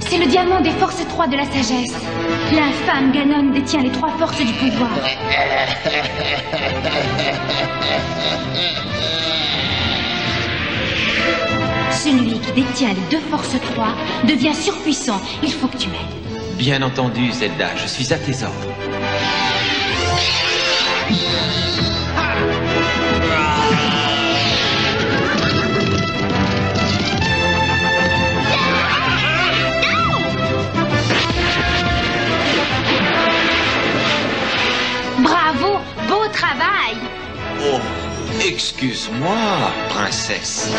C'est le diamant des forces 3 de la sagesse. L'infâme Ganon détient les 3 forces du pouvoir. Celui qui détient les 2 forces 3 devient surpuissant. Il faut que tu m'aides. Bien entendu, Zelda, je suis à tes ordres. Bravo, beau travail. Oh, excuse-moi, princesse.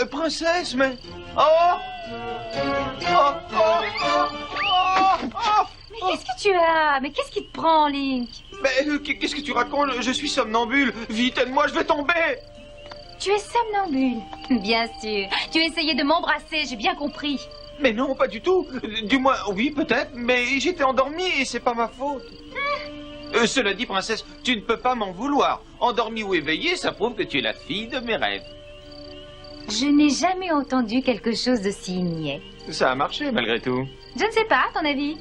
Princesse, mais... Mais qu'est-ce que tu as? Mais qu'est-ce qui te prend, Link? Mais qu'est-ce que tu racontes? Je suis somnambule. Vite, aide-moi, je vais tomber. Tu es somnambule? Bien sûr. Tu essayais de m'embrasser, j'ai bien compris. Mais non, pas du tout. Du moins, oui, peut-être, mais j'étais endormi et c'est pas ma faute. Cela dit, princesse, tu ne peux pas m'en vouloir. Endormi ou éveillé, ça prouve que tu es la fille de mes rêves. Je n'ai jamais entendu quelque chose d'aussi niais. Ça a marché, malgré tout. Je ne sais pas, à ton avis.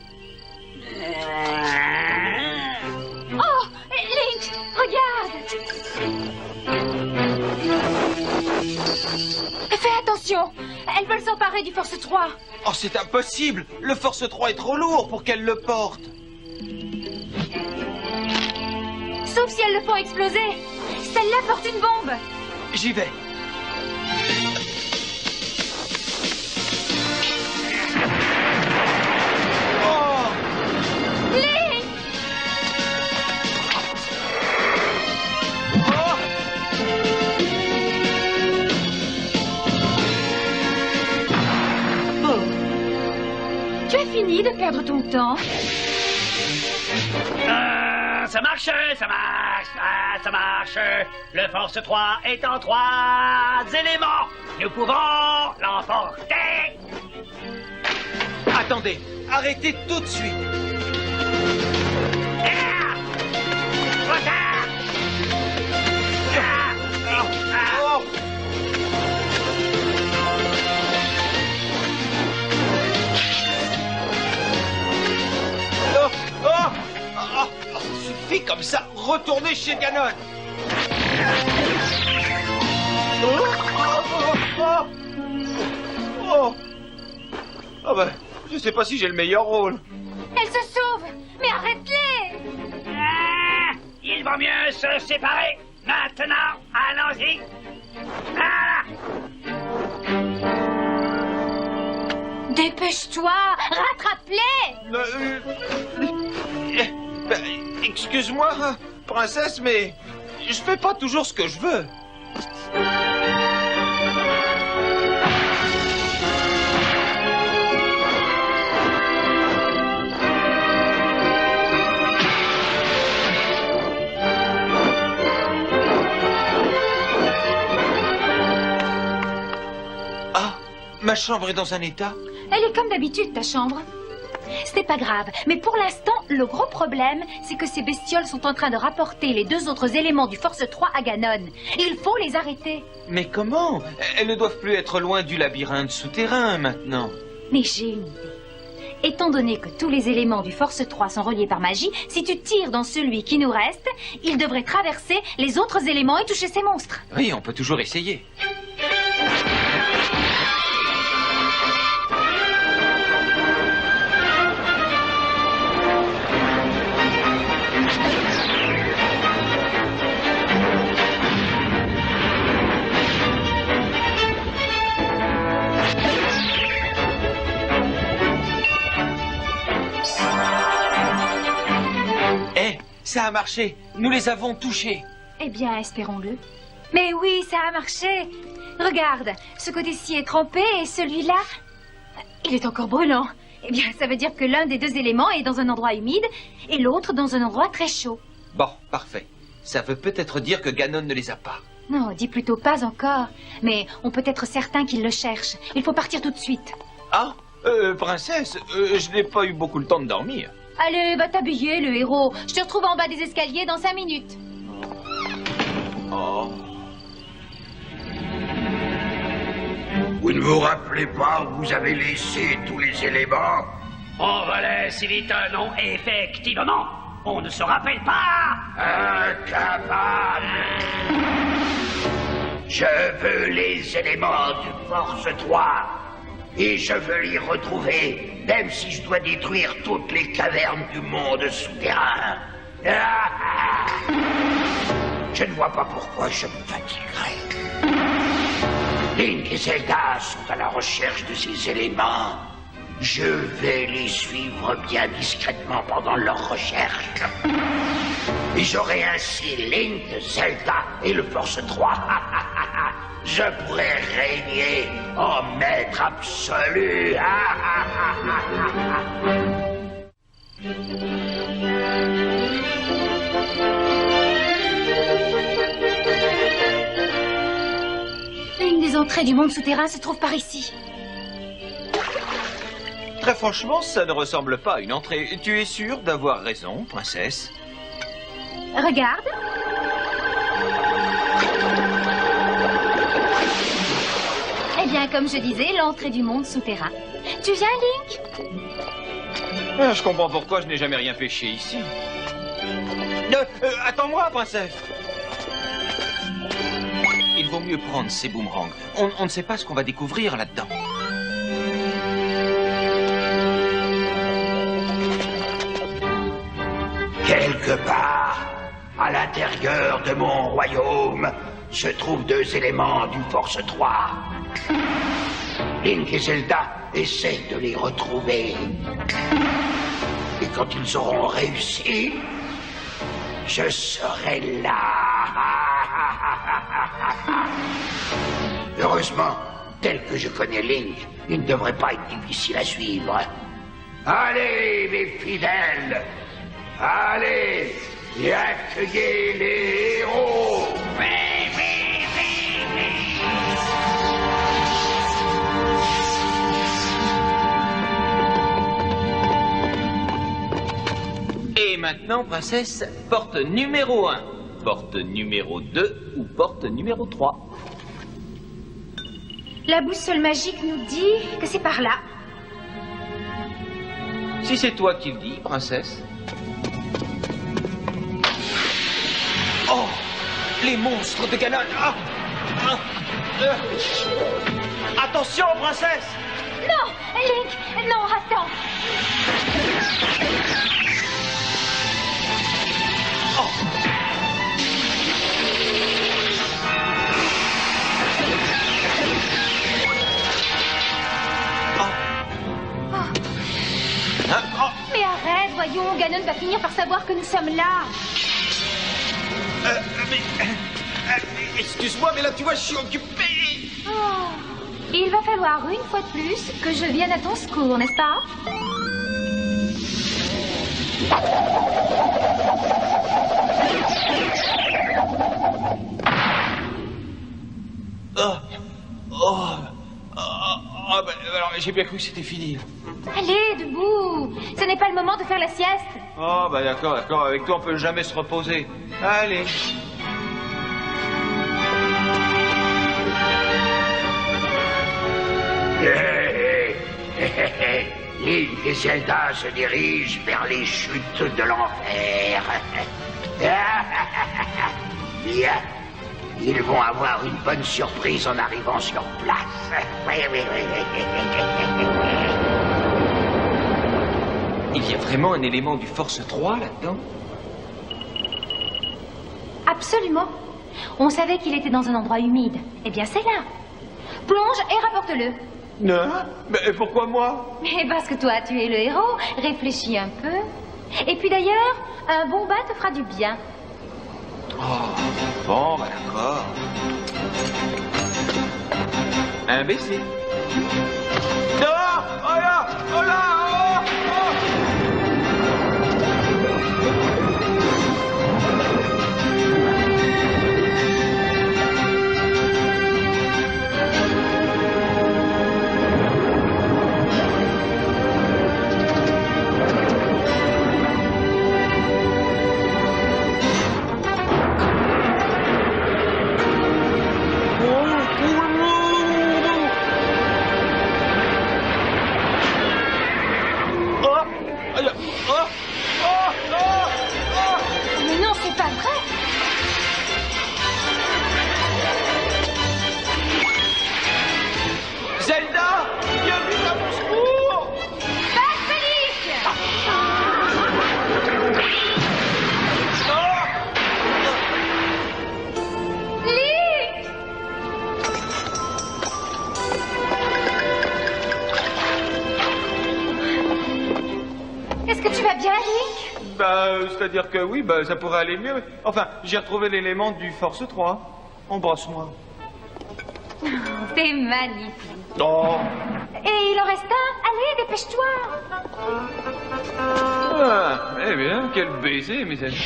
Oh, Link, regarde! Fais attention, elles veulent s'emparer du Force 3. Oh, c'est impossible. Le Force 3 est trop lourd pour qu'elle le porte. Sauf si elles le font exploser. Celle-là porte une bombe. J'y vais. Link! Tu as fini de perdre ton temps? Ça marche, ça marche, ça marche. Le Force 3 est en 3 éléments. Nous pouvons l'emporter. Attendez, arrêtez tout de suite. Ah! Retard! Oh. Suffit comme ça, retournez chez Ganon. Oh ben, je sais pas si j'ai le meilleur rôle. Elle se sauve! Mais arrête-les! Il vaut mieux se séparer. Maintenant, allons-y. Ah! Dépêche-toi! Rattrape-les! Excuse-moi, princesse, mais je fais pas toujours ce que je veux. Ah, ma chambre est dans un état. Elle est comme d'habitude, ta chambre. Ce n'est pas grave, mais pour l'instant, le gros problème, c'est que ces bestioles sont en train de rapporter les 2 autres éléments du Force 3 à Ganon. Il faut les arrêter. Mais comment? Elles ne doivent plus être loin du labyrinthe souterrain maintenant. Mais j'ai une idée. Étant donné que tous les éléments du Force 3 sont reliés par magie, si tu tires dans celui qui nous reste, il devrait traverser les autres éléments et toucher ces monstres. Oui, on peut toujours essayer. Ça a marché. Nous les avons touchés. Eh bien, espérons-le. Mais oui, ça a marché. Regarde, ce côté-ci est trempé et celui-là, il est encore brûlant. Eh bien, ça veut dire que l'un des deux éléments est dans un endroit humide et l'autre dans un endroit très chaud. Bon, parfait. Ça veut peut-être dire que Ganon ne les a pas. Non, dis plutôt pas encore. Mais on peut être certain qu'il le cherche. Il faut partir tout de suite. Ah, princesse, je n'ai pas eu beaucoup le temps de dormir. Allez, va t'habiller, le héros. Je te retrouve en bas des escaliers dans 5 minutes. Oh. Vous ne vous rappelez pas où vous avez laissé tous les éléments? On valait si vite un nom, effectivement. On ne se rappelle pas. Incapable. Je veux les éléments du Force 3. Et je veux l'y retrouver, même si je dois détruire toutes les cavernes du monde souterrain. Je ne vois pas pourquoi je me fatiguerais. Link et Zelda sont à la recherche de ces éléments. Je vais les suivre bien discrètement pendant leur recherche. Et j'aurai ainsi Link, Zelda et le Force 3. Je pourrais régner en maître absolu. Une des entrées du monde souterrain se trouve par ici. Très franchement, ça ne ressemble pas à une entrée. Tu es sûre d'avoir raison, princesse? Regarde. Eh bien, comme je disais, l'entrée du monde souterrain. Tu viens, Link? Ah, je comprends pourquoi je n'ai jamais rien pêché ici. Attends-moi, princesse. Il vaut mieux prendre ces boomerangs. On ne sait pas ce qu'on va découvrir là-dedans. Quelque part, à l'intérieur de mon royaume, se trouvent 2 éléments du Force 3. Link et Zelda essaient de les retrouver. Et quand ils auront réussi, je serai là. Heureusement, tel que je connais Link, il ne devrait pas être difficile à suivre. Allez, mes fidèles! Allez, et accueillez les héros! Et maintenant, princesse, porte numéro 1, porte numéro 2 ou porte numéro 3. La boussole magique nous dit que c'est par là. Si c'est toi qui le dis, princesse. Oh, les monstres de Ganon. Ah, ah, Attention, princesse. Non, Link, non, attends. Mais arrête, voyons, Ganon va finir par savoir que nous sommes là. Excuse-moi, mais là, tu vois, je suis occupé. Oh. Il va falloir une fois de plus que je vienne à ton secours, n'est-ce pas? Alors, j'ai bien cru que c'était fini. Allez, debout. Ce n'est pas le moment de faire la sieste. Oh, bah d'accord, d'accord. Avec toi, on peut jamais se reposer. Allez. Link et Zelda se dirigent vers les chutes de l'enfer. Bien. Ils vont avoir une bonne surprise en arrivant sur place. Oui. Il y a vraiment un élément du Force 3 là-dedans? Absolument. On savait qu'il était dans un endroit humide. Eh bien, c'est là. Plonge et rapporte-le. Non? Mais pourquoi moi? Mais parce que toi, tu es le héros. Réfléchis un peu. Et puis d'ailleurs, un bon bain te fera du bien. Oh, bon, bah d'accord. Un baiser. Non! Oh là! Oh là! Oh! Mais non, c'est pas vrai. Zelda! Viens vite à mon secours! Basilic! Link! Est-ce que tu vas bien, Link? Bah, c'est-à-dire que oui, bah, ça pourrait aller mieux. Enfin, j'ai retrouvé l'élément du Force 3. Embrasse-moi. C'est magnifique. Oh! Et il en reste un. Allez, dépêche-toi. Ah, eh bien, quel baiser, mes amis.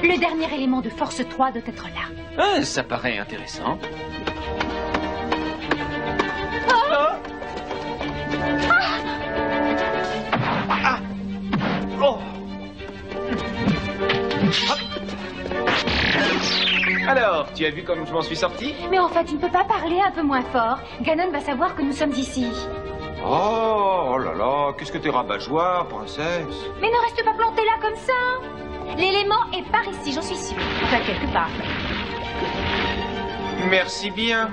Le dernier élément de Force 3 doit être là. Ah, ça paraît intéressant. Oh. Alors, tu as vu comme je m'en suis sorti? Mais en fait, tu ne peux pas parler un peu moins fort. Ganon va savoir que nous sommes ici. Oh là là, qu'est-ce que t'es rabat-joie, princesse? Mais ne reste pas planté là comme ça. L'élément est par ici, j'en suis sûre. Enfin, quelque part. Merci bien.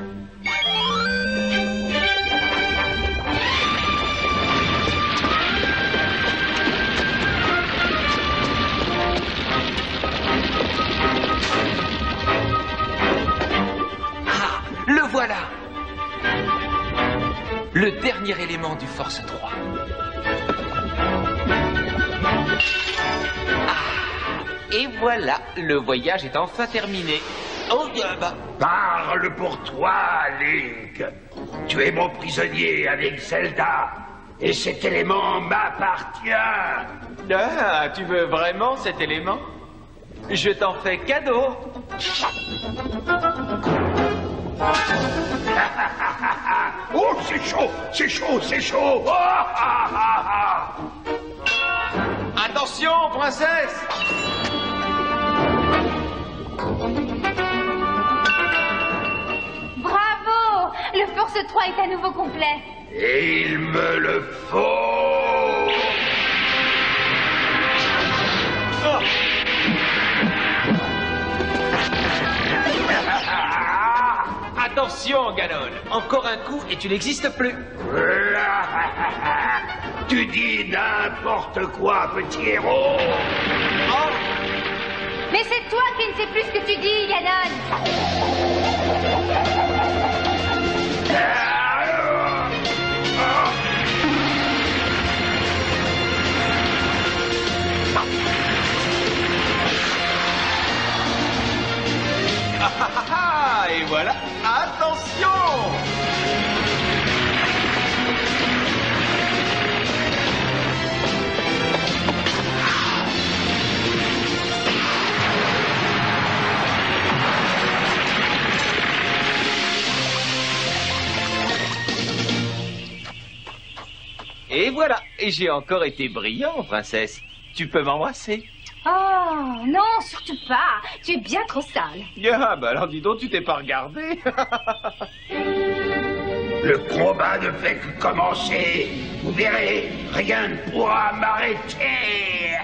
Le voilà! Le dernier élément du Force 3. Ah! Et voilà, le voyage est enfin terminé. Oh, bah. Parle pour toi, Link. Tu es mon prisonnier avec Zelda. Et cet élément m'appartient. Ah, tu veux vraiment cet élément? Je t'en fais cadeau. Oh, c'est chaud, c'est chaud, c'est chaud. Attention, princesse! Bravo! Le Force 3 est à nouveau complet. Et il me le faut. Oh. Attention, Ganon. Encore un coup et tu n'existes plus. Tu dis n'importe quoi, petit héros. Oh. Mais c'est toi qui ne sais plus ce que tu dis, Ganon. Et voilà. Attention! Et voilà. Et j'ai encore été brillant, princesse. Tu peux m'embrasser. Oh, non, surtout pas. Tu es bien trop sale. Ah, bah alors dis donc, tu t'es pas regardé. Le combat ne fait que commencer. Vous verrez, rien ne pourra m'arrêter.